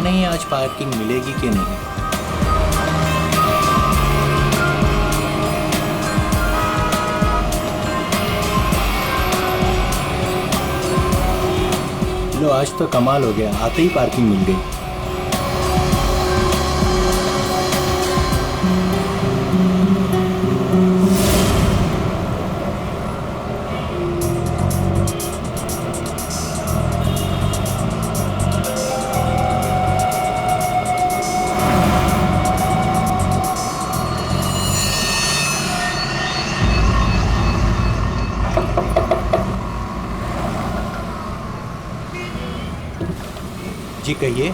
नहीं आज पार्किंग मिलेगी कि नहीं। लो आज तो कमाल हो गया, आते ही पार्किंग मिल गई। जी कहिए।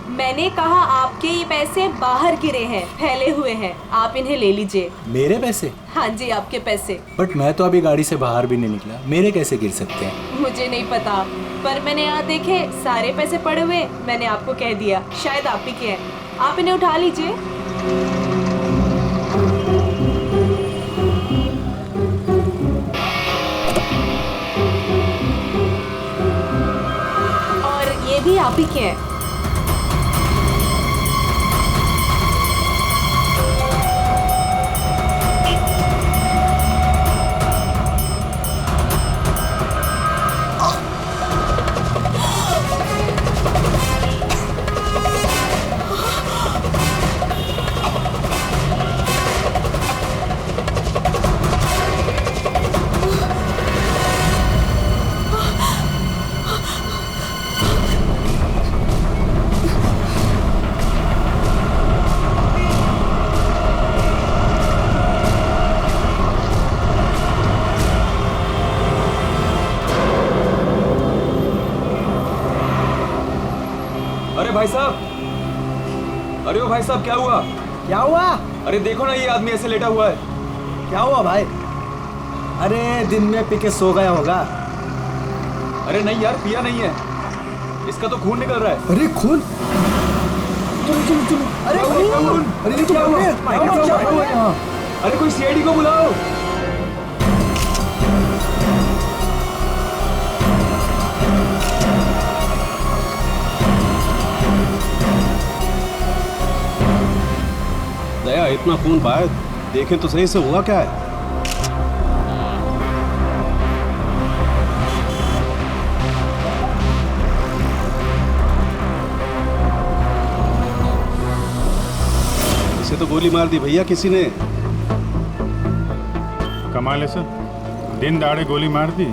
मैंने कहा आपके ये पैसे बाहर गिरे हैं, फैले हुए हैं, आप इन्हें ले लीजिए। मेरे पैसे? हाँ जी आपके पैसे। बट मैं तो अभी गाड़ी से बाहर भी नहीं निकला, मेरे कैसे गिर सकते हैं? मुझे नहीं पता, पर मैंने यहाँ देखे सारे पैसे पड़े हुए, मैंने आपको कह दिया शायद आप ही के हैं, आप इन्हें उठा लीजिए। और ये भी आप ही के हैं। अरे भाई साहब, अरे ओ भाई साहब क्या हुआ? क्या हुआ? अरे देखो ना ये आदमी ऐसे लेटा हुआ है। क्या हुआ भाई? अरे दिन में पी के सो गया होगा। अरे नहीं यार, पिया नहीं है, इसका तो खून निकल रहा है। अरे खून? चलो चलो चलो। अरे खून! अरे ये क्या हुआ? अरे कोई सीआईडी को बुलाओ। दया, इतना खून बाहर देखें तो सही से हुआ क्या है? इसे तो गोली मार दी भैया किसी ने। कमाल है सर, दिन दहाड़े गोली मार दी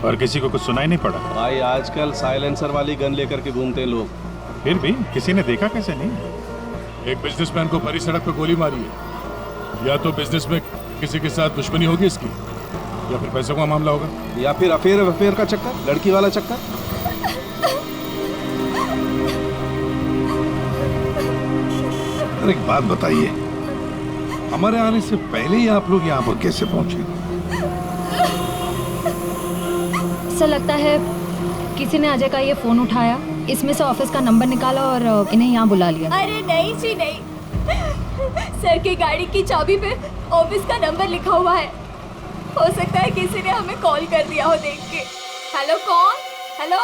और किसी को कुछ सुनाई नहीं पड़ा। भाई आजकल साइलेंसर वाली गन लेकर के घूमते हैं लोग। फिर भी किसी ने देखा कैसे नहीं? एक बिजनेसमैन को भरी सड़क पर गोली मारी है। या तो बिजनेस में किसी के साथ दुश्मनी होगी इसकी, या फिर पैसों का मामला होगा, या फिर अफेयर का चक्कर, लड़की वाला चक्कर। एक बात बताइए, हमारे आने से पहले ही आप लोग यहाँ पर कैसे पहुंचे? ऐसा लगता है किसी ने अजय का ये फोन उठाया, इसमें से ऑफिस का नंबर निकाला और इन्हें यहाँ बुला लिया। अरे नहीं जी नहीं, सर की गाड़ी की चाबी पे ऑफिस का नंबर लिखा हुआ है। हो सकता है किसी ने हमें कॉल कर दिया हो देख के। हेलो कौन? हेलो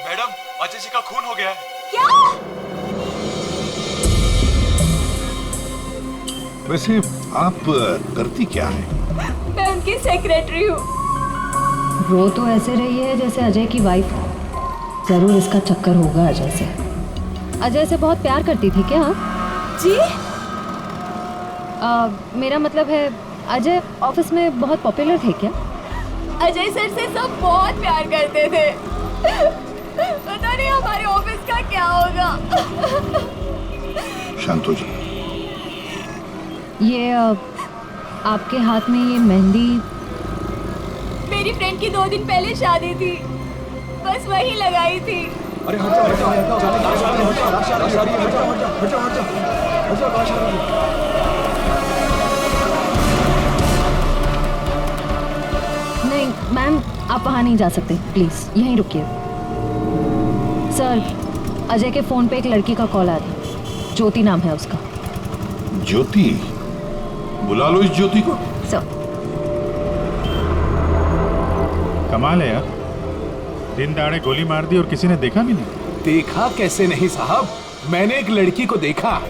मैडम, अजय जी का खून हो गया है। क्या? वैसे आप करती क्या है? मैं उनकी सेक्रेटरी हूँ। रो तो ऐसे रही है जैसे अजय की वाइफ हो। जरूर इसका चक्कर होगा अजय से। अजय से बहुत प्यार करती थी क्या? जी? मेरा मतलब है अजय ऑफिस में बहुत पॉपुलर थे क्या? अजय सर से सब बहुत प्यार करते थे। पता नहीं हमारे ऑफिस का क्या होगा। शांत हो जाओ। ये आपके हाथ में ये मेहंदी? मेरी फ्रेंड की 2 दिन पहले शादी थी, बस वही लगाई थी। अरे हट जा, हट जा। नहीं मैम, आप वहाँ नहीं जा सकते, प्लीज यहीं रुकिए। सर, अजय के फोन पे एक लड़की का कॉल आया था, ज्योति नाम है उसका। ज्योति? बुला लो इस ज्योति को। सर। कमाल है यार, दिन दहाड़े गोली मार दी और किसी ने देखा भी नहीं। देखा कैसे नहीं साहब, मैंने एक लड़की को देखा।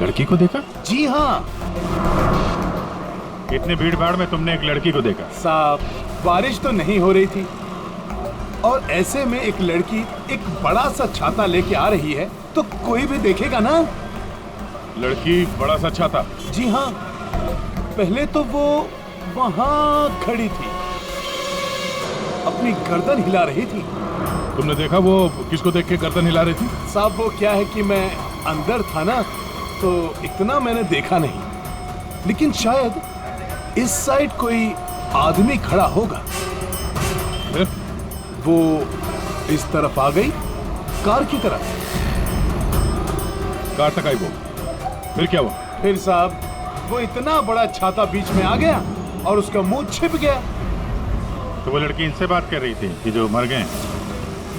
लड़की को देखा? जी हाँ इतने भीड़ भाड़ में तुमने एक लड़की को देखा? साहब, बारिश तो नहीं हो रही थी और ऐसे में एक लड़की एक बड़ा सा छाता लेके आ रही है तो कोई भी देखेगा ना। लड़की बड़ा सा छाता? जी हाँ, पहले तो वो वहां खड़ी थी, अपनी गर्दन हिला रही थी। तुमने देखा वो किसको देख के गर्दन हिला रही थी? साहब वो क्या है कि मैं अंदर था ना तो इतना मैंने देखा नहीं, लेकिन शायद इस साइड कोई आदमी खड़ा होगा। फिर? वो इस तरफ आ गई, कार की तरफ। कार तक आई वो, फिर क्या हुआ? फिर साहब वो इतना बड़ा छाता बीच में आ गया और उसका मुंह छिप गया। तो वो लड़की इनसे बात कर रही थी कि जो मर गए?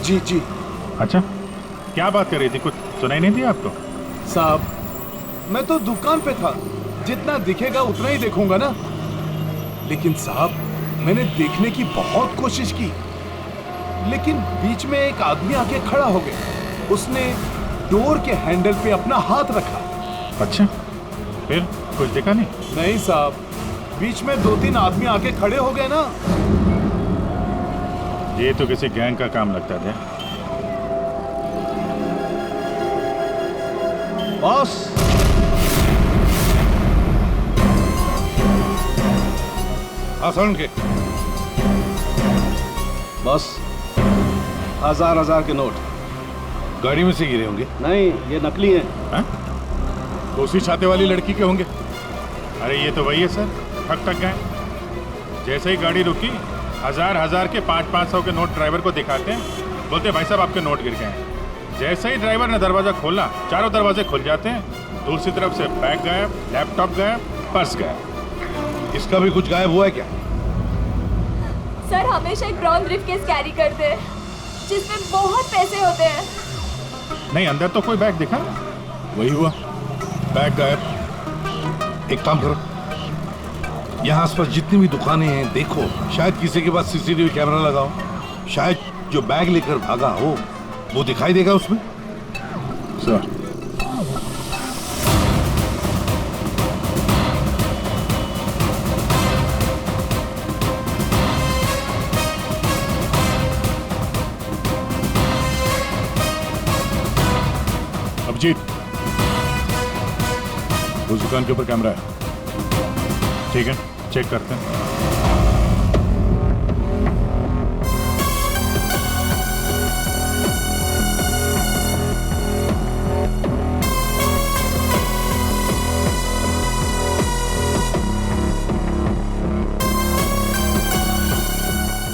जी जी। अच्छा, क्या बात कर रही थी? कुछ सुनाई नहीं दी आपको? साहब मैं तो दुकान पे था, जितना दिखेगा उतना ही देखूंगा ना। लेकिन साहब मैंने देखने की बहुत कोशिश की, लेकिन बीच में एक आदमी आके खड़ा हो गया। उसने डोर के हैंडल पे अपना हाथ रखा। अच्छा, फिर कुछ दिखा नहीं? नहीं साहब, बीच में 2-3 आदमी आके खड़े हो गए ना। ये तो किसी गैंग का काम लगता है। बॉस, आसान के बॉस, 1000 के नोट। गाड़ी में से गिरे होंगे। नहीं, ये नकली हैं। हाँ? तो उसी छाते वाली लड़की के होंगे। अरे ये तो वही है सर, ठक गए। जैसे ही गाड़ी रुकी, 1000 के 500 के नोट ड्राइवर को दिखाते हैं, बोलते भाई साहब आपके नोट गिर गए हैं। जैसे ही ड्राइवर ने दरवाजा खोला, चारों दरवाजे खुल जाते हैं। दूसरी तरफ से बैग गायब, लैपटॉप गायब, पर्स गायब। इसका भी कुछ गायब हुआ है क्या? सर हमेशा एक ब्राउन ब्रीफकेस कैरी करते हैं जिसमें बहुत पैसे होते हैं। नहीं, अंदर तो कोई बैग दिखा? वही हुआ, बैग गायब। एक काम करो, यहाँ आसपास जितनी भी दुकानें हैं देखो, शायद किसी के पास सीसीटीवी कैमरा लगाओ। शायद जो बैग लेकर भागा हो वो दिखाई देगा उसमें। सर, अभिजीत, उस दुकान के ऊपर कैमरा है। ठीक है, चेक करते हैं।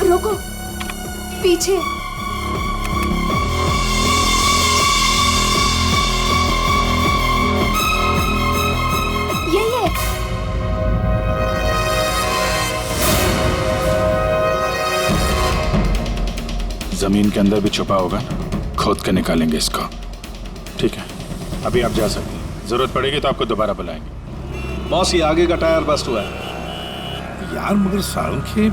रुको, पीछे। यही है। जमीन के अंदर भी छुपा होगा, खोद के निकालेंगे इसको। ठीक है, अभी आप जा सकते हैं। जरूरत पड़ेगी तो आपको दोबारा बुलाएंगे। बॉस, ये आगे का टायर बस्ट हुआ है। यार मगर सारंग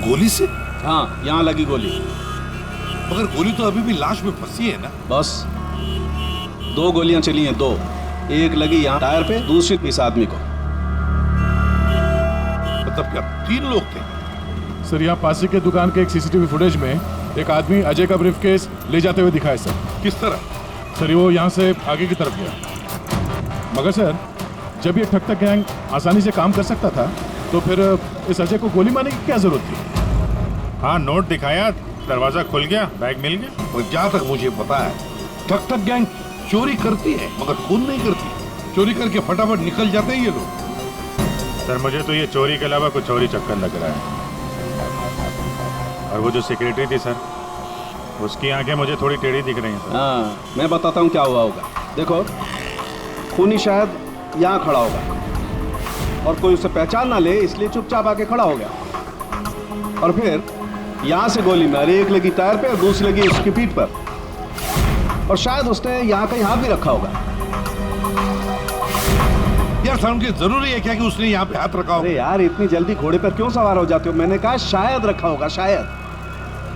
गोली से? हाँ, यहाँ लगी गोली। मगर गोली तो अभी भी लाश में फंसी है ना। बॉस, 2 गोलियां चली हैं, 2। एक लगी यहाँ टायर पे, दूसरी इस आदमी को। मतलब क्या 3 लोग थे? सर यहाँ पासी के दुकान के एक सीसीटीवी फुटेज में एक आदमी अजय का ब्रीफकेस ले जाते हुए दिखा है सर। किस तरह? सर वो यहाँ से आगे की तरफ गया। मगर सर जब ये ठग गैंग आसानी से काम कर सकता था तो फिर इस अजय को गोली मारने की क्या जरूरत थी? हाँ, नोट दिखाया, दरवाजा खुल गया, बैग मिल गया। और जहाँ तक मुझे पता है ठग गैंग चोरी करती है मगर खून नहीं करती। चोरी करके फटाफट निकल जाते हैं ये लोग। सर मुझे तो ये चोरी के अलावा कुछ और ही चक्कर लग रहा है। और वो जो सेक्रेटरी थी सर, उसकी आंखें मुझे थोड़ी टेढ़ी दिख रही हैं सर। हाँ, मैं बताता हूँ क्या हुआ होगा। देखो, खूनी शायद यहाँ खड़ा होगा और कोई उसे पहचान ना ले, इसलिए चुपचाप आके खड़ा हो गया। और फिर यहाँ से गोली मारी, एक लगी टायर पे और दूसरी लगी उसकी पीठ पर। और शायद उसने यहाँ कहीं हाथ भी रखा होगा। यार सामने जरूरी है क्या कि उसने यहाँ पे हाथ रखा हो? अरे यार, इतनी जल्दी घोड़े पर क्यों सवार हो जाते हो? मैंने कहा शायद रखा होगा, शायद।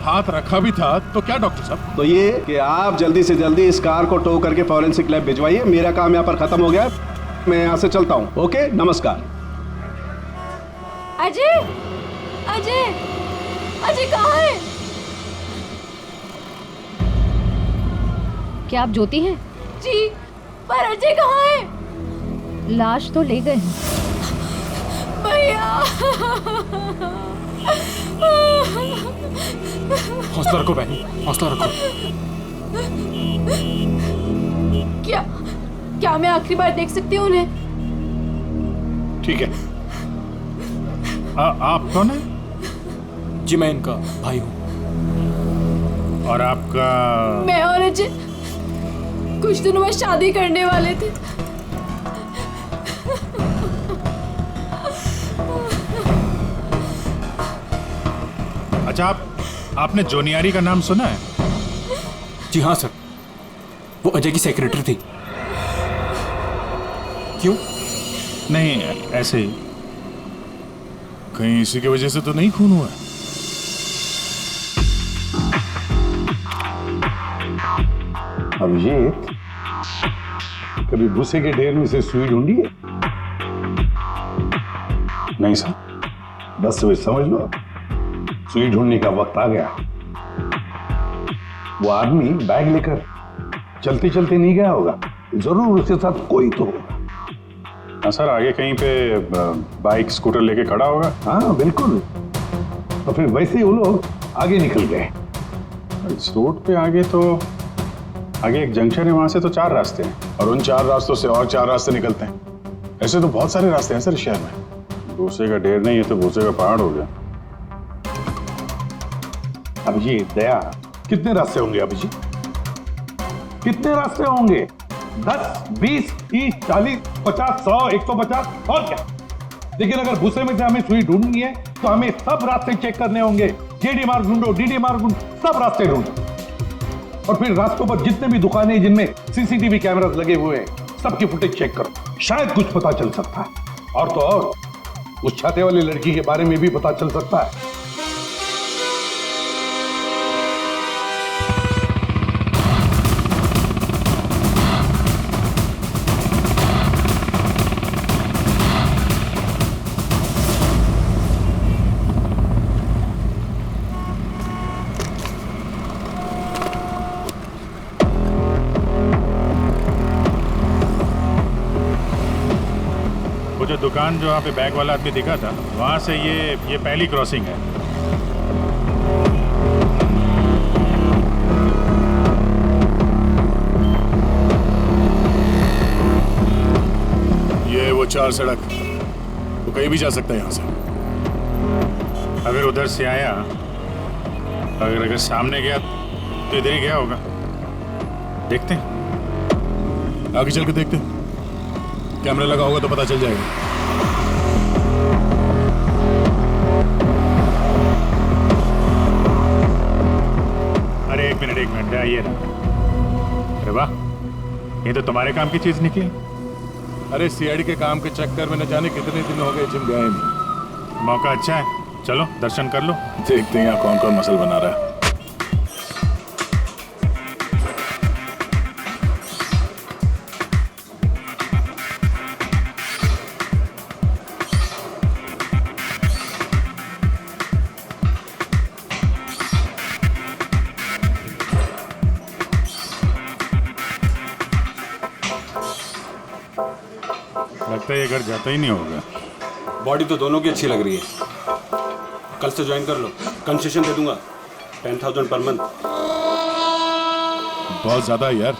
हाथ रखा भी था तो क्या डॉक्टर साहब? तो ये कि आप जल्दी से जल्दी इस कार को टो करके फॉरेंसिक लैब भिजवाइए। मेरा काम यहाँ पर खत्म हो गया, मैं यहाँ से चलता हूँ। ओके, नमस्कार। अजय, अजय, अजय कहाँ है? क्या आप ज्योति हैं? जी, पर अजय कहाँ है? लाश तो ले गए हैं। भैया, हौसला रखो बहन, हौसला रखो। क्या मैं आखिरी बार देख सकती हूँ उन्हें? ठीक है। आप कौन है? जी मैं इनका भाई हूँ। और आपका? मैं और अजय कुछ दिनों बाद शादी करने वाले थे। अच्छा, आपने जोनियारी का नाम सुना है? जी हाँ सर, वो अजय की सेक्रेटरी थी। क्यों? नहीं, ऐसे ही। कहीं इसी की वजह से तो नहीं खून हुआ? अभिजीत, कभी भूसे के ढेर में से सुई ढूंढी है? नहीं सर। बस वे समझ लो, सुई ढूंढने का वक्त आ गया। वो आदमी बैग लेकर चलते चलते नहीं गया होगा, जरूर उसके साथ कोई तो होगा। हाँ सर, आगे कहीं पे बाइक स्कूटर लेके खड़ा होगा। हाँ बिल्कुल, तो फिर वैसे ही वो लोग आगे निकल गए। इस रोड पे आगे आगे एक जंक्शन है, वहां से तो 4 रास्ते हैं, और उन 4 रास्तों से और 4 रास्ते निकलते हैं। ऐसे तो बहुत सारे रास्ते हैं सर शहर में। भूसे का ढेर नहीं है तो भूसे का पहाड़ हो गया। अभिजीत, दया, कितने रास्ते होंगे अभिजीत? कितने रास्ते होंगे? 10, 20, 30, 40, 50, 100, 150 और क्या? लेकिन अगर भूसे में से हमें सुई ढूंढनी है तो हमें सब रास्ते चेक करने होंगे। जेडी मार्ग ढूंढो, डीडी मार्ग ढूंढो, सब रास्ते ढूंढो। और फिर रास्तों पर जितने भी दुकानें जिनमें सीसीटीवी कैमरास लगे हुए हैं, सबकी फुटेज चेक करो, शायद कुछ पता चल सकता है। और तो और उस छाते वाली लड़की के बारे में भी पता चल सकता है। वो जो दुकान जो वहाँ पे बैग वाला आदमी दिखा था, वहाँ से ये पहली क्रॉसिंग है। ये वो 4 सड़क, वो कहीं भी जा सकता है यहाँ से। अगर उधर से आया, अगर सामने गया तो इधर ही गया होगा। देखते हैं, आगे चल के देखते हैं। कैमरा लगा होगा तो पता चल जाएगा। अरे एक मिनट, आइए ना। अरे वाह, ये तो तुम्हारे काम की चीज निकली। अरे सीआईडी के काम के चक्कर में न जाने कितने दिन हो गए जिम गए नहीं। मौका अच्छा है, चलो दर्शन कर लो। देखते हैं यहाँ कौन कौन मसल बना रहा है। लगता है ये घर जाता ही नहीं होगा। बॉडी तो दोनों की अच्छी लग रही है। कल से ज्वाइन कर लो, कंसेशन दे दूंगा 10,000 पर मंथ। बहुत ज्यादा है यार,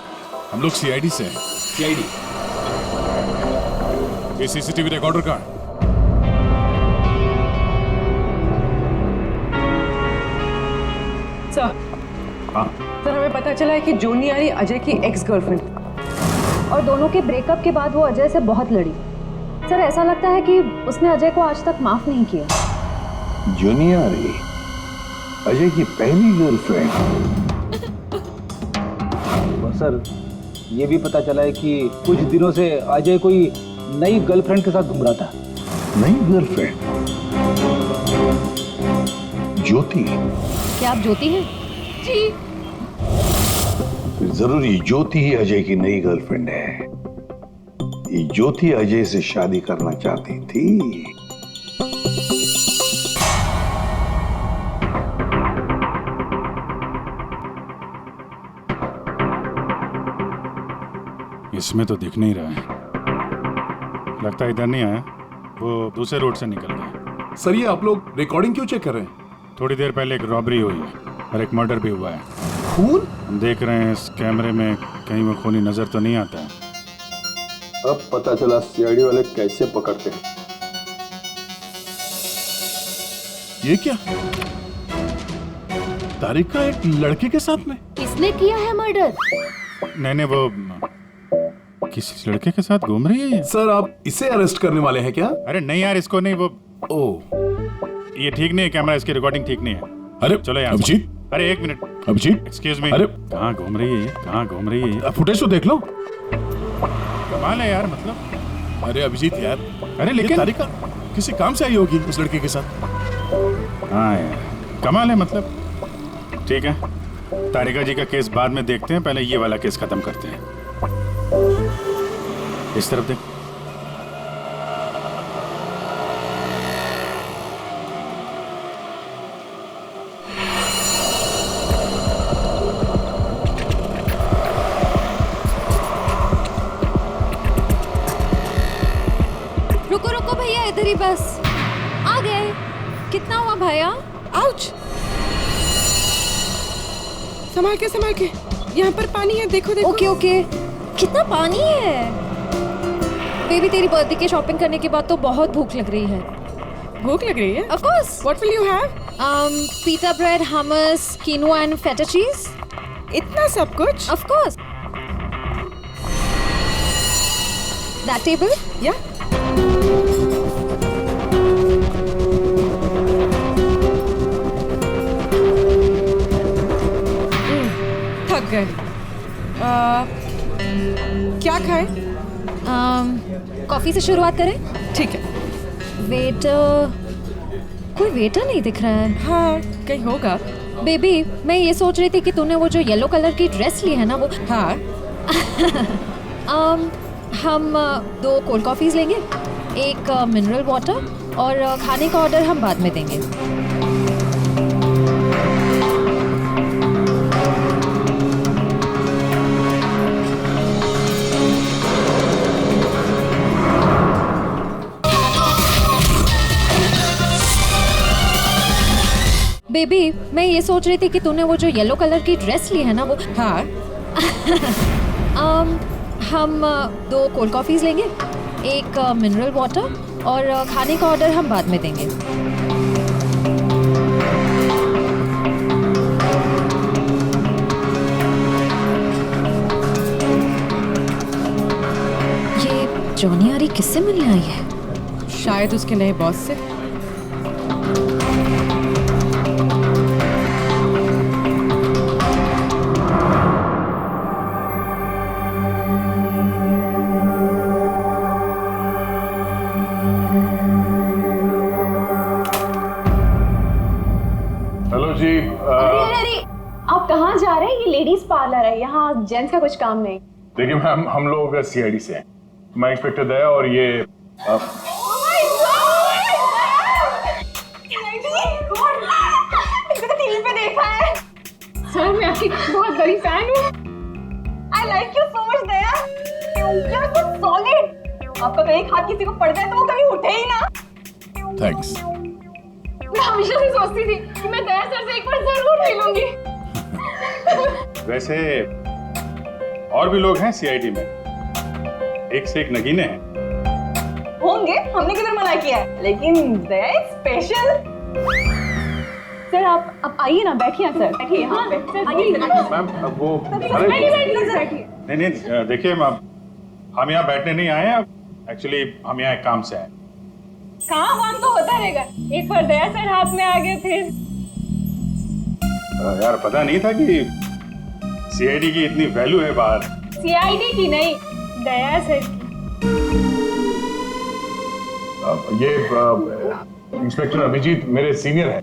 हम लोग सीआईडी से हैं। सीआईडी? ये सीसीटीवी रिकॉर्डर कहाँ है? सर, सर हमें पता चला है कि जोनियारी अजय की एक्स गर्लफ्रेंड, और दोनों के ब्रेकअप के बाद वो अजय से बहुत लड़ी। सर ऐसा लगता है कि उसने अजय को आज तक माफ नहीं किया। जोनियारी अजय की पहली गर्लफ्रेंड? और सर ये भी पता चला है कि कुछ दिनों से अजय कोई नई गर्लफ्रेंड के साथ घूम रहा था। नई गर्लफ्रेंड? ज्योति? क्या आप ज्योति हैं? जी। फिर जरूर ये ज्योति ही अजय की नई गर्लफ्रेंड है। ये ज्योति अजय से शादी करना चाहती थी। इसमें तो दिख नहीं रहा है, लगता है इधर नहीं आया, वो दूसरे रोड से निकल गया। सर ये आप लोग रिकॉर्डिंग क्यों चेक कर रहे हैं? थोड़ी देर पहले एक रॉबरी हुई है और एक मर्डर भी हुआ है। खून? हम देख रहे हैं इस कैमरे में कहीं वो खूनी नजर तो नहीं आता है। अब पता चला सीआईडी वाले कैसे पकड़ते हैं। ये क्या? तारिका एक लड़के के साथ में? किसने किया है मर्डर? नहीं वो किसी लड़के के साथ घूम रही है ये। सर आप इसे अरेस्ट करने वाले हैं क्या? अरे नहीं यार, इसको नहीं, वो ये ठीक नहीं है, कैमरा इसकी रिकॉर्डिंग ठीक नहीं है। अरे चलो यार। अभिजीत, अरे एक मिनट अभिजीत, एक्सक्यूज मी। अरे कहाँ घूम रही है ये, कहाँ घूम रही है ये? फुटेज तो देख लो। कमाल है यार, मतलब। अरे अभिजीत यार, अरे ये लेकिन तारिका किसी काम से आई होगी उस लड़के के साथ। हाँ यार, कमाल है मतलब। ठीक है, तारिका जी का केस बाद में देखते हैं, पहले ये वाला केस खत्म करते हैं। इस तरफ देख। रुको रुको भैया, इधर ही बस। आ गए। कितना हुआ भैया? आउच! संभाल के, यहाँ पर पानी है, देखो देखो। Okay okay. कितना पानी है? बेबी तेरी बर्थडे की शॉपिंग करने के बाद तो बहुत भूख लग रही है। भूख लग रही है? Of course. What will you have? Pita bread, hummus, quinoa and feta cheese. इतना सब कुछ? Of course. That table? Yeah. थक गए। क्या खाए? कॉफी से शुरुआत करें? ठीक है। वेटर, कोई वेटर नहीं दिख रहा है। हाँ, कहीं होगा। बेबी, मैं ये सोच रही थी कि तूने वो जो येलो कलर की ड्रेस ली है ना, वो। हाँ। हम 2 कोल्ड कॉफीज लेंगे, एक मिनरल वाटर, और खाने का ऑर्डर हम बाद में देंगे। बेबी, मैं ये सोच रही थी कि तूने वो जो येलो कलर की ड्रेस ली है ना, वो। हाँ। हम 2 कोल्ड कॉफीज लेंगे, एक मिनरल वाटर, और खाने का ऑर्डर हम बाद में देंगे। ये जॉनी आरी किससे मिलने आई है? शायद उसके नए बॉस से। हेलो जी। अरे आप कहाँ जा रहे हैं? ये लेडीज पार्लर है, यहाँ जेंट्स का कुछ काम नहीं। देखिए मैम, हम लोग सीआईडी से हैं। मैं इंस्पेक्टर दया और ये टीवी पे देखा है सर, मैं आपकी बहुत बड़ी फैन हूँ। I like you so much Daya, you are so solid. आपका तो एक हाथ किसी को पड़ जाए तो वो कभी उठे ही ना। थैंक्स। मैं हमेशा से सोचती थी कि मैं दया सर से एक बार जरूर मिलूंगी। वैसे और भी लोग हैं सीआईडी में, एक से एक नगीने हैं। होंगे, हमने किधर मना किया है, लेकिन दया इज स्पेशल। सर आप आइए ना, बैठिए सर, बैठिए यहाँ पे। मैम वो नहीं, देखिए मैम, हम यहाँ बैठने नहीं आए हैं, एक्चुअली हम यहाँ एक काम से आए। काम तो होता रहेगा, एक बार दया सर हाथ में आ गए फिर। यार पता नहीं था कि सीआईडी की इतनी वैल्यू है बाहर। सीआईडी की नहीं, दया सर की। ये इंस्पेक्टर अभिजीत मेरे सीनियर हैं।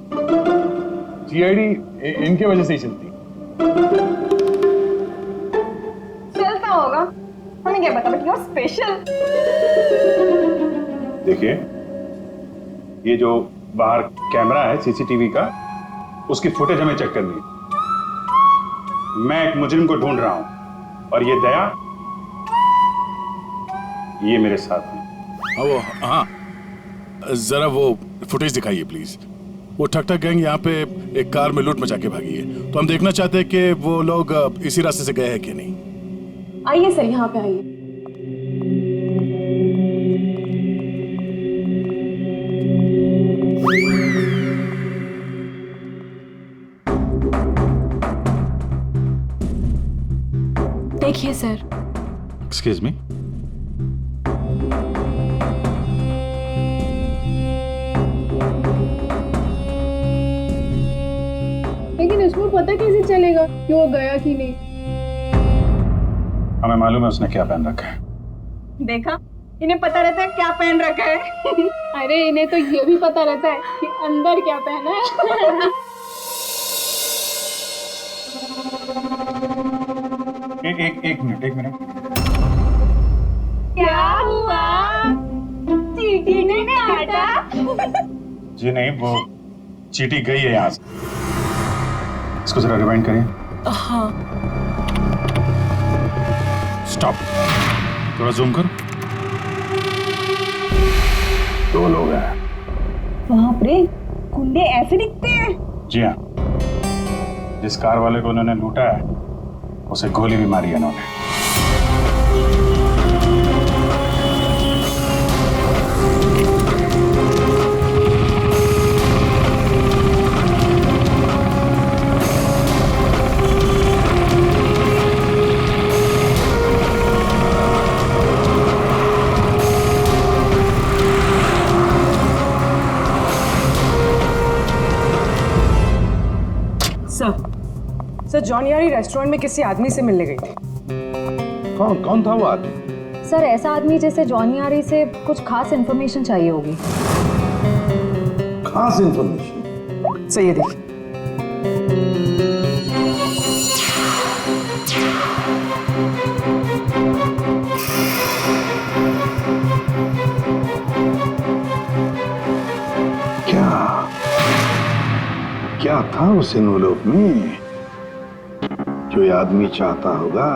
सीआईडी इनके वजह से ही चलती। चलता होगा, हमें क्या पता, बट यू आर स्पेशल। देखिए, ये जो बाहर कैमरा है सीसीटीवी का, उसकी फुटेज हमें चेक करनी है। मैं एक मुजरिम को ढूंढ रहा हूं और ये दया ये मेरे साथ है। हाँ, जरा वो फुटेज दिखाइए प्लीज। वो ठक ठक गैंग यहाँ पे एक कार में लूट मचा के भागी है, तो हम देखना चाहते हैं कि वो लोग इसी रास्ते से गए हैं कि नहीं। आइए सर, यहाँ पे आइए। देखिए सर, एक्सक्यूज मी, लेकिन इसको पता कैसे चलेगा कि वो गया कि नहीं? हमें मालूम है उसने क्या पहन रखा है। देखा, इन्हें पता रहता है क्या पहन रखा है। अरे इन्हें तो ये भी पता रहता है कि अंदर क्या पहना है। एक मिनट। क्या हुआ? चीटी ने काटा? जी नहीं, वो चीटी गई है यहाँ से। इसको जरा रिवाइंड करिए। हाँ। स्टॉप, थोड़ा जूम करो। 2 लोग हैं। बाप रे, गुंडे ऐसे दिखते हैं? जी हाँ, जिस कार वाले को उन्होंने लूटा है उसे गोली भी मारी है उन्होंने। सर, जॉन यारी रेस्टोरेंट में किसी आदमी से मिलने गई थी। कौन था वो आदमी? सर, ऐसा आदमी जैसे जॉन यारी से कुछ खास इन्फॉर्मेशन चाहिए होगी। खास इन्फॉर्मेशन? सही है, देखिए। क्या था उस एनवलप में जो ये आदमी चाहता होगा?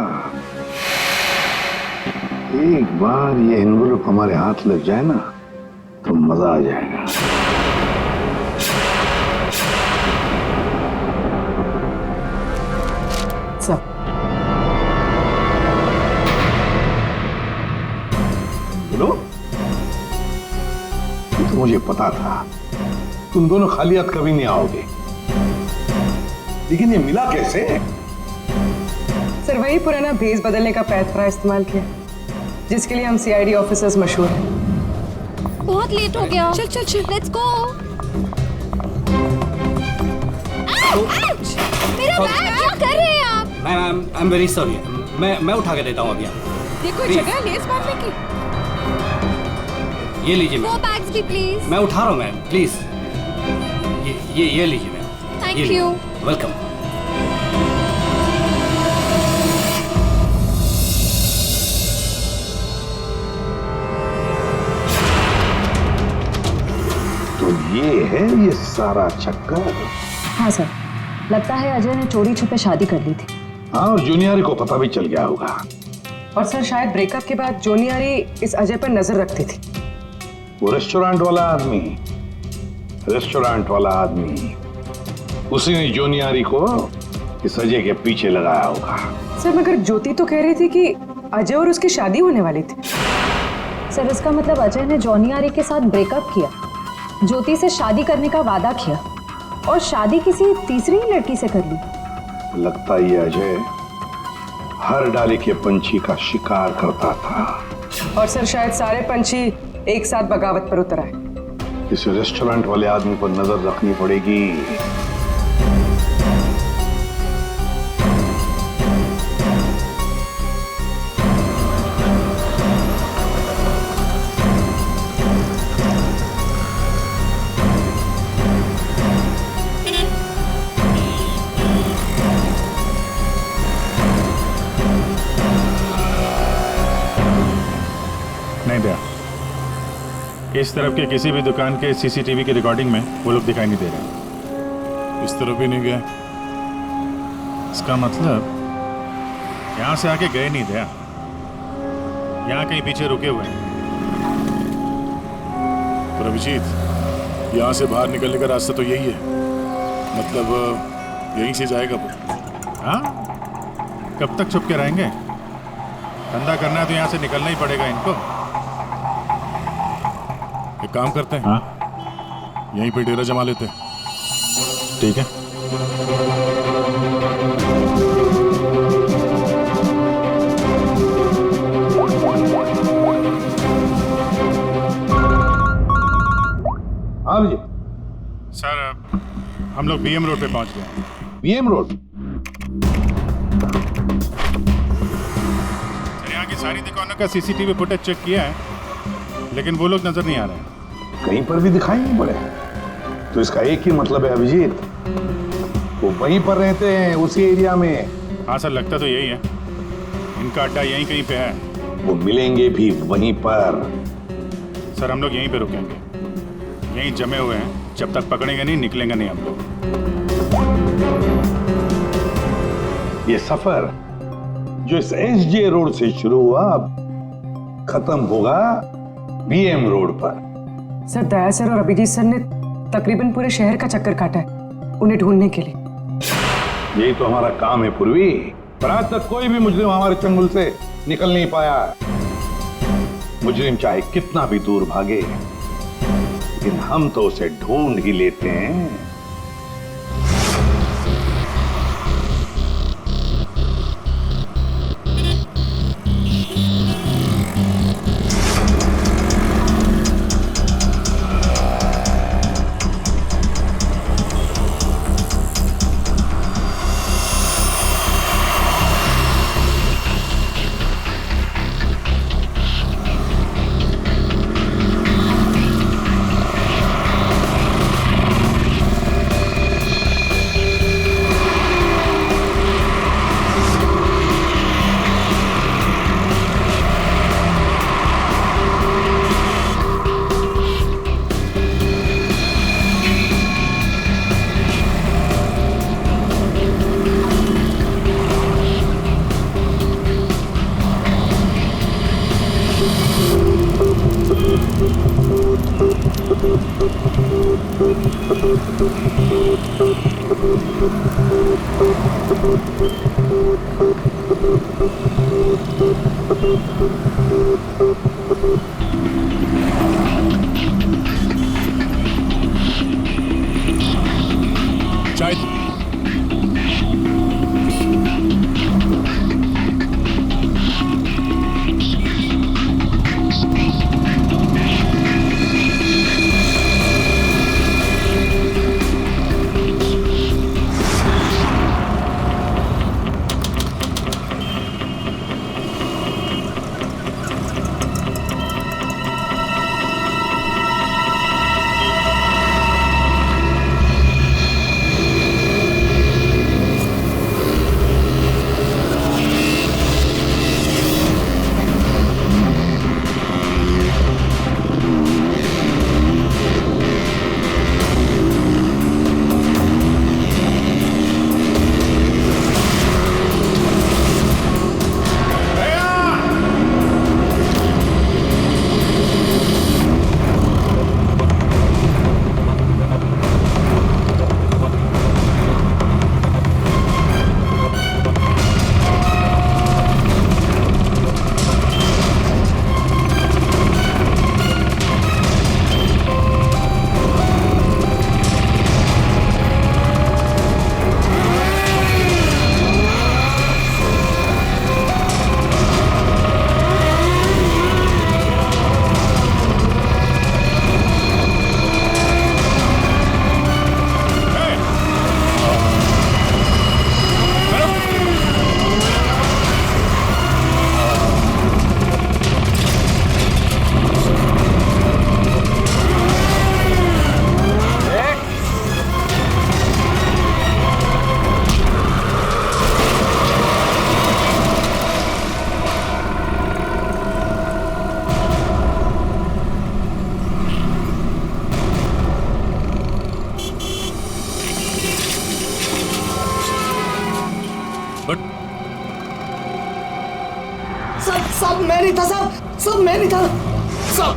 एक बार ये एनवलप हमारे हाथ लग जाए ना तो मजा आ जाएगा। सर, बोलो। तो मुझे पता था तुम दोनों खाली हाथ कभी नहीं आओगे, लेकिन ये मिला कैसे? सर, वही पुराना भेस बदलने का पैतरा इस्तेमाल किया जिसके लिए हम सीआईडी ऑफिसर्स मशहूर हैं। बहुत लेट हो गया। चल चल चल, लेट्स गो। मेरा बैग क्या कर रहे हैं आप? Ma'am, I am very sorry. मैं उठा के देता हूँ अभी। देखो जगह लेस बांधने की। ये लीजिए मैम। वो बैग्स भी प्लीज। मैं उठा रहा हूँ मैम, प्लीज। ये लीजिए मैम। Thank you. वेलकम। तो ये है ये सारा चक्कर। हाँ सर, लगता है अजय ने चोरी छुपे शादी कर ली थी। हाँ, और जूनियर को पता भी चल गया होगा। और सर, शायद ब्रेकअप के बाद जोनियारी इस अजय पर नजर रखती थी। वो रेस्टोरेंट वाला आदमी, उसी ने जोनियारी को इस अजय के पीछे लगाया होगा। सर, मगर ज्योति तो कह रही थी कि अजय और उसकी शादी होने वाली थी। सर, इसका मतलब अजय ने जॉनियारी के साथ ब्रेकअप किया, ज्योति से शादी करने का वादा किया और शादी किसी तीसरी लड़की से कर ली। लगता है ये अजय हर डाली के पंछी का शिकार करता था। और सर, शायद सारे पंछी एक साथ बगावत पर उतर आए। इस रेस्टोरेंट वाले आदमी पर नजर रखनी पड़ेगी। इस तरफ के किसी भी दुकान के सीसीटीवी की रिकॉर्डिंग में वो लोग दिखाई नहीं दे रहे। इस तरफ भी नहीं गए। इसका मतलब यहाँ से आके गए नहीं दया, यहाँ कहीं पीछे रुके हुए हैं। पर अभिजीत, यहाँ से बाहर निकलने का रास्ता तो यही है, मतलब यहीं से जाएगा वो। हाँ, कब तक छुप के रहेंगे? धंधा करना है तो यहाँ से निकलना ही पड़ेगा इनको। एक काम करते हैं, हाँ, यहीं पे डेरा जमा लेते हैं। ठीक है। हाँ जी सर, हम लोग बीएम रोड पे पहुंच गए हैं। BM road? सर, यहाँ की सारी दुकानों का सीसीटीवी फुटेज चेक किया है, लेकिन वो लोग नजर नहीं आ रहे हैं। कहीं पर भी दिखाई नहीं पड़े। तो इसका एक ही मतलब है अभिजीत, वो वहीं पर रहते हैं, उसी एरिया में। हाँ सर, लगता तो यही है। इनका अड्डा यहीं कहीं पे है। वो मिलेंगे भी वहीं पर। सर, हम लोग यहीं पे रुकेंगे, यहीं जमे हुए हैं। जब तक पकड़ेंगे नहीं, निकलेंगे नहीं हम लोग। ये सफर जो इस एसजे रोड से शुरू हुआ, अब खत्म होगा बीएम रोड पर। सर, दया सर और अभिजीत सर ने तकरीबन पूरे शहर का चक्कर काटा है उन्हें ढूंढने के लिए। यही तो हमारा काम है पूर्वी, पर आज तक कोई भी मुजरिम हमारे चंगुल से निकल नहीं पाया। मुजरिम चाहे कितना भी दूर भागे, लेकिन हम तो उसे ढूंढ ही लेते हैं। चाय मैं नहीं था साहब, सब मैं नहीं था सब।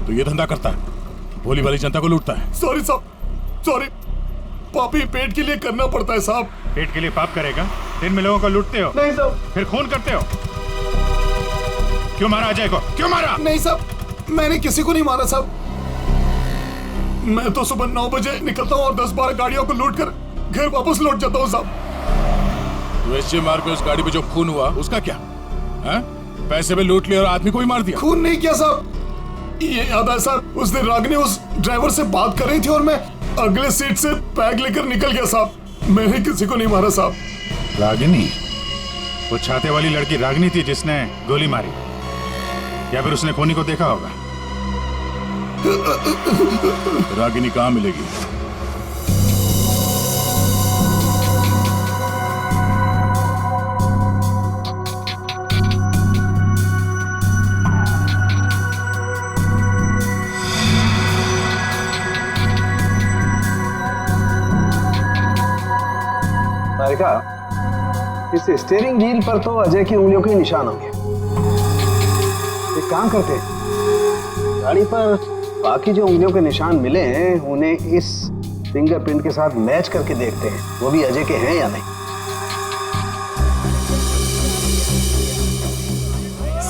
तो ये धंधा करता है, भोली भाली जनता को लूटता है। सॉरी साहब, सॉरी। पापी पेट के लिए करना पड़ता है साहब। पेट के लिए पाप करेगा? दिन में लोगों को लूटते हो, नहीं साहब। फिर खून करते हो। क्यों मारा अजय को? क्यों मारा? नहीं साहब, मैंने किसी को नहीं मारा साहब। मैं तो सुबह 9 बजे निकलता हूँ और 10-12 गाड़ियों को लूट कर घर वापस लौट जाता हूँ साहब। तो एसजे मार्ग पे उस गाड़ी पे जो खून हुआ उसका क्या है? पैसे में लूट लिया और आदमी को ही मार दिया। खून नहीं किया साहब, ये याद है साहब, उस दिन रागिनी उस ड्राइवर से बात कर रही थी और मैं अगले सीट से बैग लेकर निकल गया साहब। मैंने किसी को नहीं मारा साहब। रागिनी? वो छाते वाली लड़की रागिनी थी जिसने गोली मारी, या फिर उसने खूनी को देखा होगा? रागिनी कहाँ मिलेगी? तारिका, इस स्टीयरिंग व्हील पर तो अजय की उंगलियों के निशान होंगे। एक काम करते हैं, गाड़ी पर बाकी जो उंगलियों के निशान मिले हैं उन्हें इस फिंगरप्रिंट के साथ मैच करके देखते हैं, वो भी अजय के हैं या नहीं।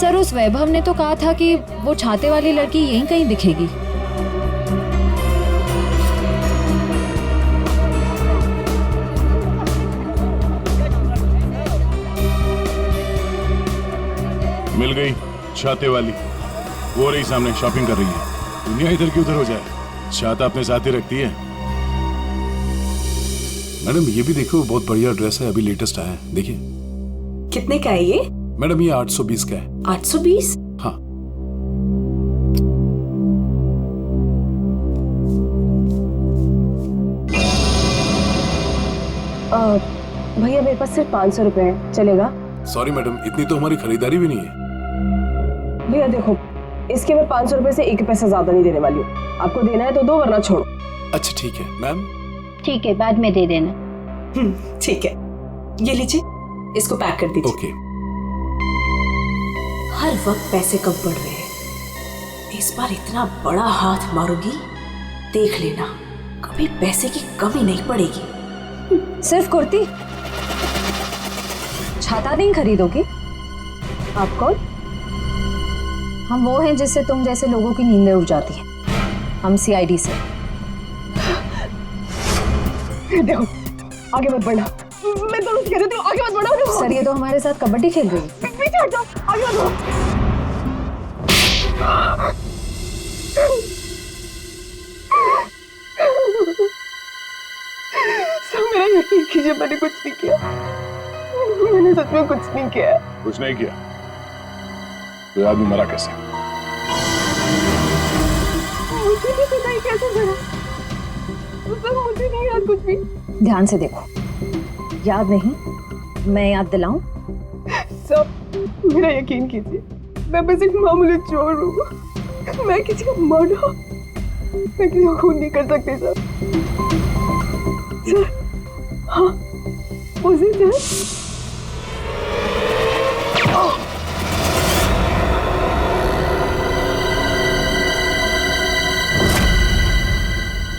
सर, उस वैभव ने तो कहा था कि वो छाते वाली लड़की यहीं कहीं दिखेगी। मिल गई छाते वाली, वो रही सामने, शॉपिंग कर रही है। दुनिया इधर की उधर हो जाए, छाता अपने साथ ही रखती है। मैडम ये भी देखो, बहुत बढ़िया ड्रेस है, अभी लेटेस्ट आया है, देखिए। कितने का है ये? मैडम ये 820 का है। 820? हाँ। भैया मेरे पास सिर्फ 500 रुपए है, चलेगा? सॉरी मैडम, इतनी तो हमारी खरीदारी भी नहीं है। भैया देखो, इसके मैं 500 रुपए से 1 पैसा ज्यादा नहीं देने वाली हूँ। आपको देना है तो दो, वरना छोड़ो। अच्छा ठीक है मैम। ठीक है, बाद में दे देना। ठीक है, ये लीजिए, इसको पैक कर दीजिए। ओके। हर वक्त पैसे कम पड़ रहे हैं, इस बार इतना बड़ा हाथ मारूंगी, देख लेना, कभी पैसे की कमी नहीं पड़ेगी। सिर्फ कुर्ती? छाता नहीं खरीदोगी? आप कौन? हम वो हैं जिससे तुम जैसे लोगों की नींदें उड़ जाती हैं। हम सीआईडी से। देखो, आगे मत बढ़ना। मैं दोनों से कह रही हूँ, आगे मत बढ़ो। सर, ये तो हमारे साथ कबड्डी खेल रही है। पीछे हट जाओ, आगे मत बढ़ो। सब मेरा यकीन कीजिए, मैंने कुछ नहीं किया। मैंने सच में कुछ नहीं किया। कुछ नहीं किया तो आदमी मरा कैसे? मुझे भी पता ही कैसे मरा, मुझे नहीं याद कुछ भी। ध्यान से देखो, याद नहीं? मैं याद दिलाऊं? सब मेरा यकीन कीजिए, मैं बस एक मामूली चोर हूँ। मैं किसी का मर्डर, मैं किसी को खून नहीं कर सकती सर। सर, हाँ, उस दिन सर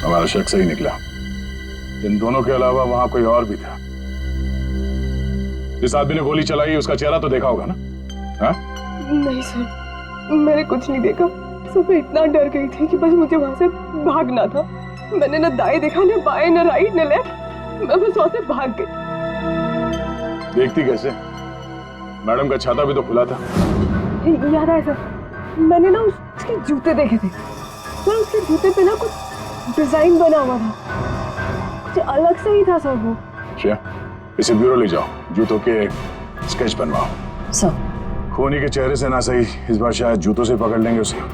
हमारा शक सही निकला। इन दोनों के अलावा वहां कोई और भी था। जिस आदमी ने गोली चलाई उसका चेहरा तो देखा होगा ना? हाँ? नहीं सर, मैंने कुछ नहीं देखा। सब मैं इतना डर गई थी कि बस मुझे वहां से भागना था। मैंने न दाएं देखा, न बाएं, न राइट, न लेफ्ट। मैं बस वहां से भाग गई। देखती कैसे? मैडम का छाता भी तो खुला था। याद है सर, मैंने ना उसके जूते देखे थे। सर, उसके जूते पे ना कुछ डिजाइन बना हुआ था, कुछ अलग से ही था सर वो। क्या? इसे ब्यूरो ले जाओ, जूतों के एक स्केच बनवाओ। सर, खूनी के चेहरे से ना सही, इस बार शायद जूतों से पकड़ लेंगे उसे। हाँ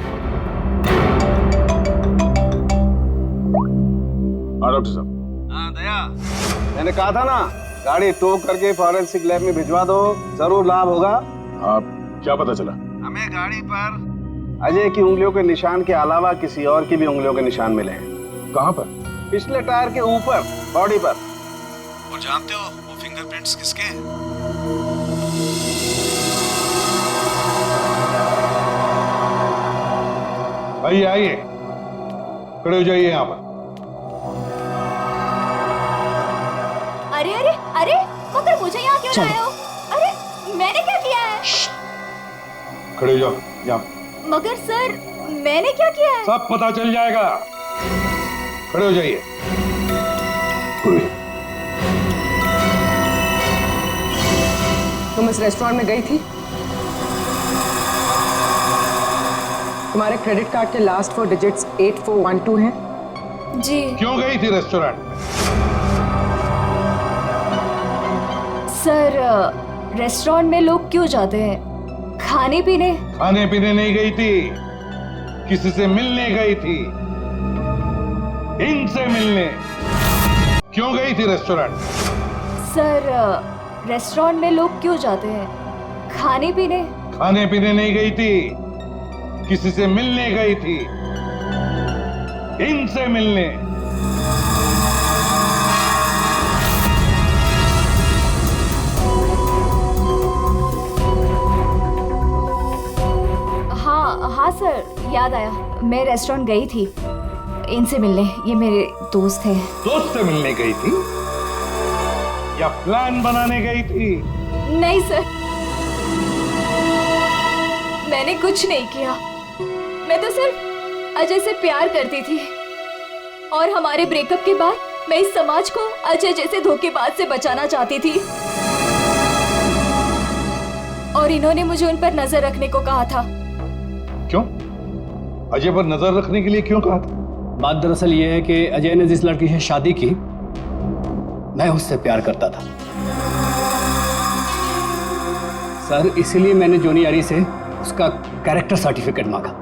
डॉक्टर साहब। हाँ दया, मैंने कहा था ना, गाड़ी टो करके फॉरेंसिक लैब में भिजवा दो, जरूर लाभ होगा। आप क्या पता चला? हमें गाड़ी पर अजय की उंगलियों के निशान के अलावा किसी और की भी उंगलियों के निशान मिले हैं। कहाँ पर? पिछले टायर के ऊपर, बॉडी पर। और जानते हो वो फिंगरप्रिंट्स किसके हैं? आइए आइए, खड़े हो जाइए यहाँ पर। अरे अरे अरे, मगर मुझे यहाँ क्यों लाए हो? अरे मैंने क्या किया है? खड़े हो जाओ यहाँ। मगर सर, मैंने क्या किया है? सब पता चल जाएगा। खड़े हो जाइए। तुम इस रेस्टोरेंट में गई थी? तुम्हारे क्रेडिट कार्ड के लास्ट 4 डिजिट्स 8412 हैं? जी। क्यों गई थी रेस्टोरेंट में? सर, रेस्टोरेंट में लोग क्यों जाते हैं? खाने पीने? खाने पीने नहीं गई थी, किसी से मिलने गई थी। इनसे मिलने। क्यों गई थी रेस्टोरेंट? सर, रेस्टोरेंट में लोग क्यों जाते हैं? खाने पीने? खाने पीने नहीं गई थी, किसी से मिलने गई थी। इनसे मिलने। हाँ सर, याद आया। मैं रेस्टोरेंट गई थी इनसे मिलने। ये मेरे दोस्त हैं। दोस्त से मिलने गई थी या प्लान बनाने गई थी? नहीं सर, मैंने कुछ नहीं किया। मैं तो सिर्फ अजय से प्यार करती थी और हमारे ब्रेकअप के बाद मैं इस समाज को अजय जैसे धोखेबाज से बचाना चाहती थी और इन्होंने मुझे उन पर नजर रखने को कहा था। क्यों? अजय पर नजर रखने के लिए क्यों कहा था? बात दरअसल ये है कि अजय ने जिस लड़की से शादी की, मैं उससे प्यार करता था सर। इसीलिए मैंने जोनी यारी से उसका कैरेक्टर सर्टिफिकेट मांगा।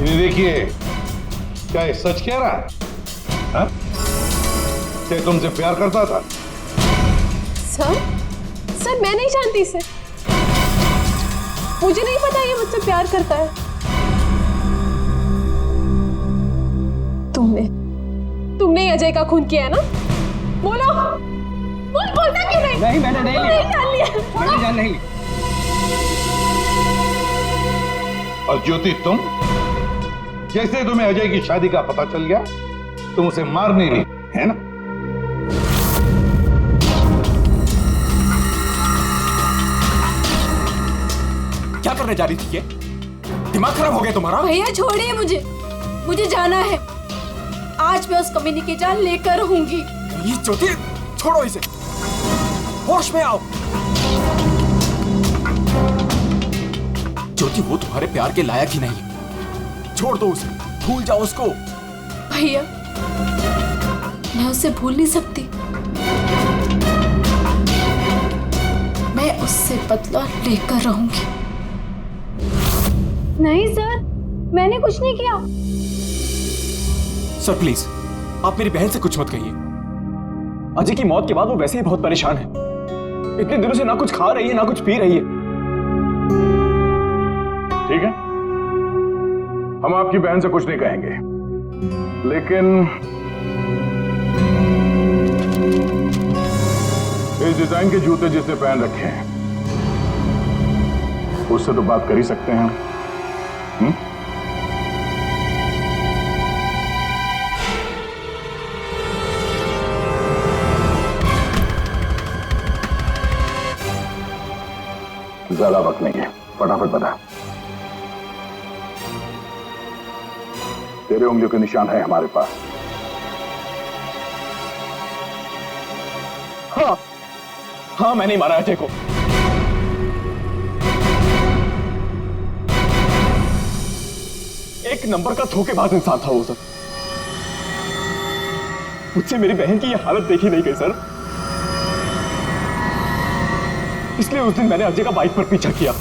ये देखिए, क्या ये सच कह रहा है? हा? क्या तुमसे प्यार करता था? सर मैं नहीं जानती इसे। मुझे नहीं पता ये मुझसे प्यार करता है। तुमने अजय का खून किया है ना? बोलो। बोलता क्यों नहीं? नहीं, मैंने नहीं लिया। जान लिया। मैंने जान नहीं ली। और ज्योति, तुम जैसे तुम्हें अजय की शादी का पता चल गया, तुम उसे मारने नहीं, है ना? क्या करने जा रही थी ये? दिमाग खराब हो गया तुम्हारा? भैया छोड़िए मुझे जाना है। आज मैं उस कमीनी की जान लेकर रहूंगी। ये ज्योति, छोड़ो इसे, होश में आओ। ज्योति, वो तुम्हारे प्यार के लायक ही नहीं है। छोड़ दो उसे, भूल जाओ उसको। भैया, मैं उसे भूल नहीं सकती। मैं उससे बदला लेकर रहूंगी। नहीं सर, मैंने कुछ नहीं किया। सर प्लीज, आप मेरी बहन से कुछ मत कहिए। अजय की मौत के बाद वो वैसे ही बहुत परेशान है। इतने दिनों से ना कुछ खा रही है ना कुछ पी रही है। ठीक है, हम आपकी बहन से कुछ नहीं कहेंगे, लेकिन इस डिजाइन के जूते जिसने पहन रखे हैं उससे तो बात कर ही सकते हैं। ज्यादा वक्त नहीं है, फटाफट बता। तेरे उंगलियों के निशान है हमारे पास। हाँ, मैंने मारा अजय को। एक नंबर का धोखेबाज इंसान था वो सर। मुझसे मेरी बहन की ये हालत देखी नहीं गई सर। इसलिए उस दिन मैंने अजय का बाइक पर पीछा किया।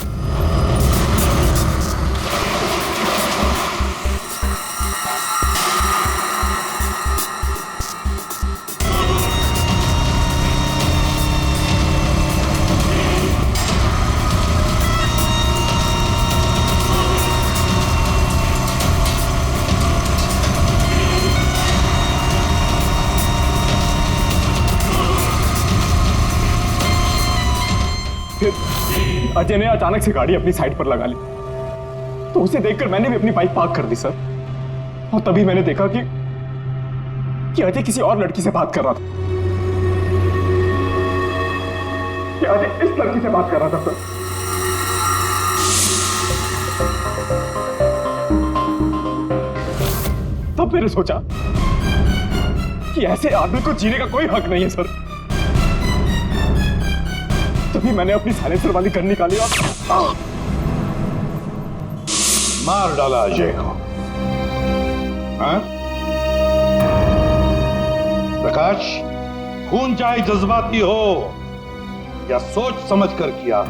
फिर अजय ने अचानक से गाड़ी अपनी साइड पर लगा ली, तो उसे देखकर मैंने भी अपनी बाइक पार्क कर दी सर। और तभी मैंने देखा कि अजय किसी और लड़की से बात कर रहा था। कि अजय इस लड़की से बात कर रहा था सर। तब मैंने सोचा कि ऐसे आदमी को जीने का कोई हक नहीं है सर। तभी मैंने अपनी साइलेंसर वाली गन निकाली और मार डाला अजय को। हाँ? प्रकाश, खून चाहे जज्बाती हो या सोच समझ कर किया,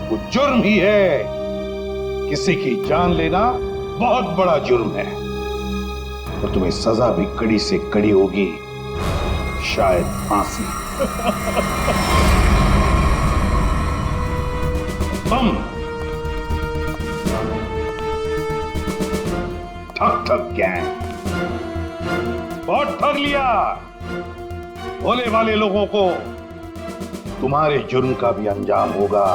वो जुर्म ही है। किसी की जान लेना बहुत बड़ा जुर्म है और तुम्हें सजा भी कड़ी से कड़ी होगी, शायद फांसी। तुम ठग गैंग बहुत ठग लिया। भोले वाले लोगों को तुम्हारे जुर्म का भी अंजाम होगा,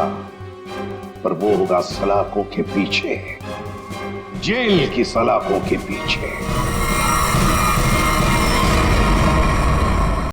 पर वो होगा सलाखों के पीछे, जेल की सलाखों के पीछे।